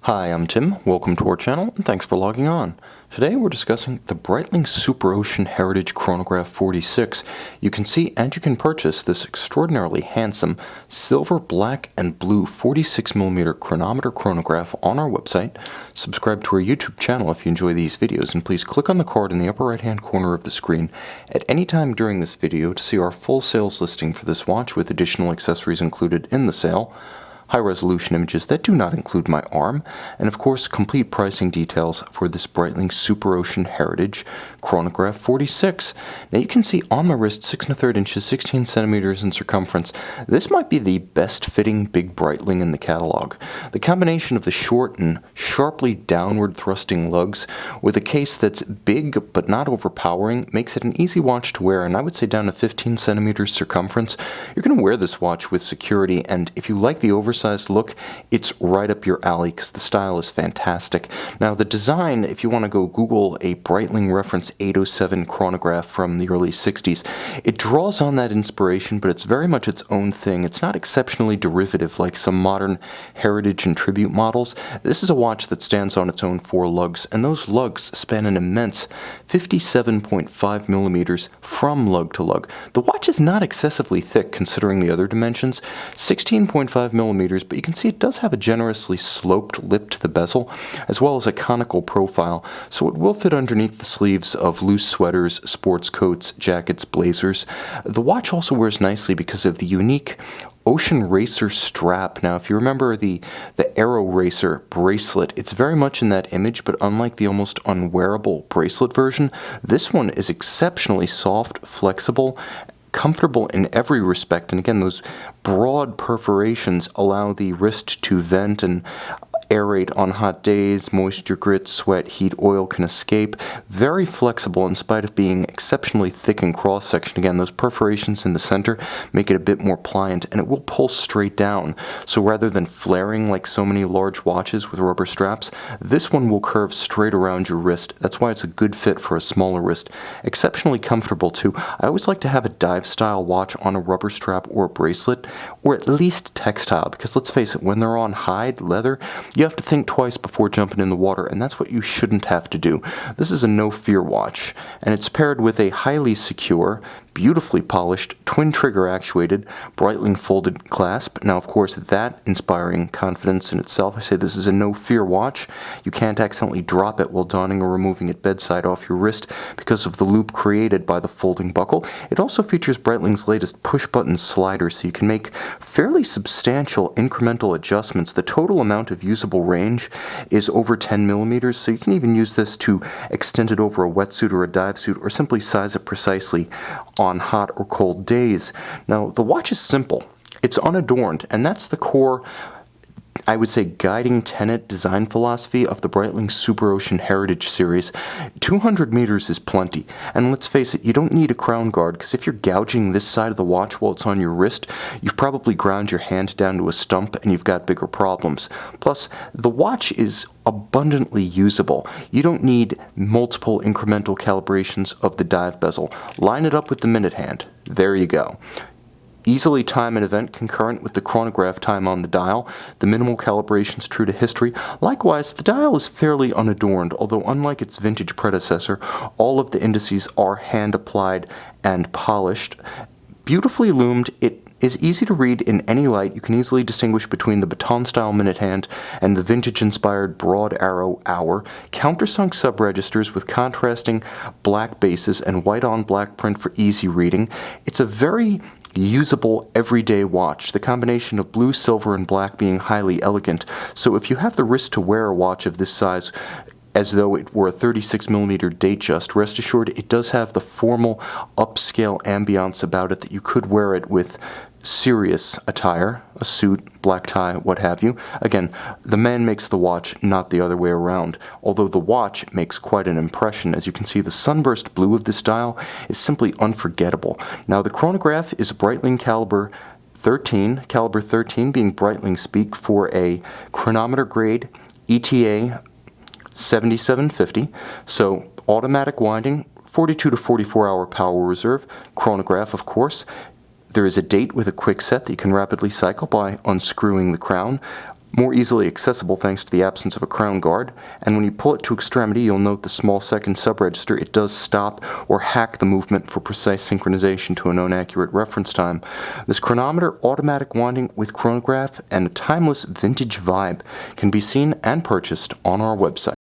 Hi, I'm Tim. Welcome to our channel, and thanks for logging on. Today we're discussing the Breitling SuperOcean Heritage Chronograph 46. You can see and you can purchase this extraordinarily handsome silver, black, and blue 46mm chronometer chronograph on our website. Subscribe to our YouTube channel if you enjoy these videos, and please click on the card in the upper right-hand corner of the screen at any time during this video to see our full sales listing for this watch with additional accessories included in the sale, high-resolution images that do not include my arm, and of course complete pricing details for this Breitling SuperOcean Heritage Chronograph 46. Now you can see on my wrist 6 1/3 inches, 16 centimeters in circumference. This might be the best fitting big Breitling in the catalog. The combination of the short and sharply downward thrusting lugs with a case that's big but not overpowering makes it an easy watch to wear, and I would say down to 15 centimeters circumference. You're going to wear this watch with security, and if you like the oversized look, it's right up your alley because the style is fantastic. Now the design, if you want to go Google a Breitling reference 807 chronograph from the early 60s, it draws on that inspiration, but it's very much its own thing. It's not exceptionally derivative like some modern heritage and tribute models. This is a watch that stands on its own 4 lugs, and those lugs span an immense 57.5 millimeters from lug to lug. The watch is not excessively thick considering the other dimensions, 16.5 millimeters, but you can see it does have a generously sloped lip to the bezel, as well as a conical profile, so it will fit underneath the sleeves of loose sweaters, sports coats, jackets, blazers. The watch also wears nicely because of the unique Ocean Racer strap. Now, if you remember the Aero Racer bracelet, it's very much in that image, but unlike the almost unwearable bracelet version, this one is exceptionally soft, flexible, comfortable in every respect, and again, those broad perforations allow the wrist to vent and aerate on hot days. Moisture, grit, sweat, heat, oil can escape. Very flexible in spite of being exceptionally thick in cross-section. Again, those perforations in the center make it a bit more pliant, and it will pull straight down. So rather than flaring like so many large watches with rubber straps, this one will curve straight around your wrist. That's why it's a good fit for a smaller wrist. Exceptionally comfortable too. I always like to have a dive-style watch on a rubber strap or a bracelet, or at least textile, because let's face it, when they're on hide, leather, you have to think twice before jumping in the water, and that's what you shouldn't have to do. This is a no-fear watch, and it's paired with a highly secure, beautifully polished, twin-trigger actuated Breitling folded clasp. Now, of course, that inspiring confidence in itself. I say this is a no-fear watch. You can't accidentally drop it while donning or removing it bedside off your wrist because of the loop created by the folding buckle. It also features Breitling's latest push-button slider, so you can make fairly substantial incremental adjustments. The total amount of usable range is over 10 millimeters, so you can even use this to extend it over a wetsuit or a dive suit, or simply size it precisely on hot or cold days. Now, the watch is simple. It's unadorned, and that's the core, I would say, guiding tenet design philosophy of the Breitling SuperOcean Heritage series. 200 meters is plenty, and let's face it, you don't need a crown guard, because if you're gouging this side of the watch while it's on your wrist, you've probably ground your hand down to a stump and you've got bigger problems. Plus, the watch is abundantly usable. You don't need multiple incremental calibrations of the dive bezel. Line it up with the minute hand. There you go. Easily time an event concurrent with the chronograph time on the dial. The minimal calibrations true to history. Likewise, the dial is fairly unadorned, although unlike its vintage predecessor, all of the indices are hand-applied and polished. Beautifully loomed, it is easy to read in any light. You can easily distinguish between the baton-style minute hand and the vintage-inspired broad arrow hour. Countersunk subregisters with contrasting black bases and white-on-black print for easy reading. It's a very usable everyday watch, the combination of blue, silver, and black being highly elegant. So if you have the wrist to wear a watch of this size as though it were a 36mm Datejust, rest assured it does have the formal upscale ambiance about it that you could wear it with serious attire, a suit, black tie, what have you. Again, the man makes the watch, not the other way around, although the watch makes quite an impression. As you can see, the sunburst blue of this dial is simply unforgettable. Now, the chronograph is Breitling caliber 13 being Breitling speak for a chronometer grade ETA 7750, so automatic winding, 42 to 44 hour power reserve, chronograph of course. There is a date with a quick set that you can rapidly cycle by unscrewing the crown. more easily accessible thanks to the absence of a crown guard, and when you pull it to extremity, you'll note the small second subregister. It does stop or hack the movement for precise synchronization to a known accurate reference time. This chronometer, automatic winding with chronograph, and a timeless vintage vibe can be seen and purchased on our website.